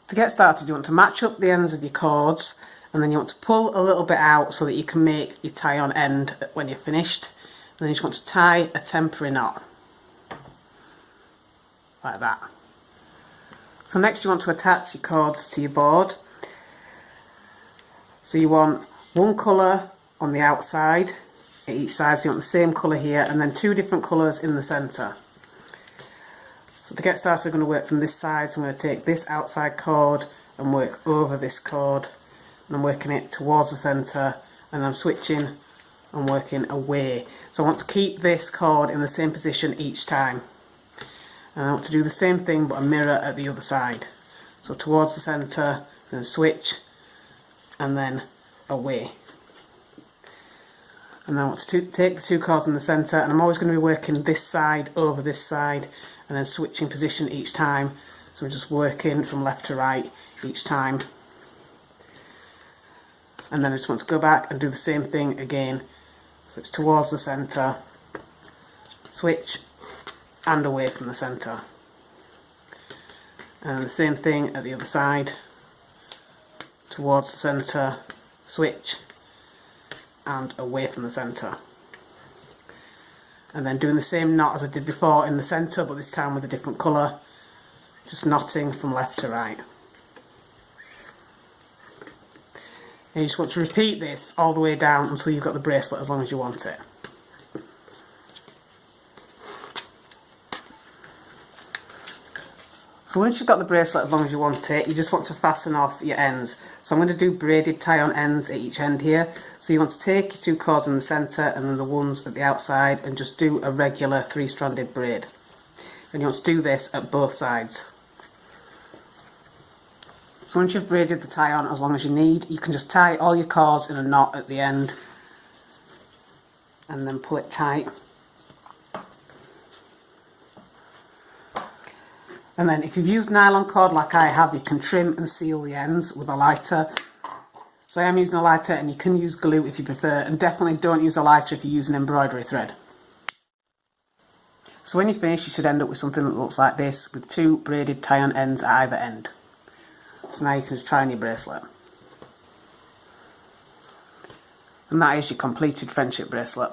To get started, you want to match up the ends of your cords, and then you want to pull a little bit out so that you can make your tie-on end when you're finished. And then you just want to tie a temporary knot, like that. So next you want to attach your cords to your board. So you want one colour on the outside at each side, so you want the same colour here, and then two different colours in the centre. So to get started, we're going to work from this side, so I'm going to take this outside cord and work over this cord, and I'm working it towards the centre, and I'm switching and working away. So I want to keep this cord in the same position each time. And I want to do the same thing but a mirror at the other side. So towards the centre, then switch, and then away. And then I want to take the two cords in the centre, and I'm always going to be working this side over this side, and then switching position each time. So I'm just working from left to right each time. And then I just want to go back and do the same thing again. So it's towards the centre, switch, and away from the centre. And the same thing at the other side, towards the centre, switch, and away from the centre. And then doing the same knot as I did before in the centre, but this time with a different colour, just knotting from left to right. And you just want to repeat this all the way down until you've got the bracelet as long as you want it. So once you've got the bracelet as long as you want it, you just want to fasten off your ends. So I'm going to do braided tie-on ends at each end here. So you want to take your two cords in the centre and then the ones at the outside and just do a regular three-stranded braid. And you want to do this at both sides. So once you've braided the tie-on as long as you need, you can just tie all your cords in a knot at the end and then pull it tight. And then if you've used nylon cord like I have, you can trim and seal the ends with a lighter. So I am using a lighter, and you can use glue if you prefer, and definitely don't use a lighter if you use an embroidery thread. So when you finish, you should end up with something that looks like this, with two braided tie-on ends at either end. So now you can just try on your bracelet. And that is your completed friendship bracelet.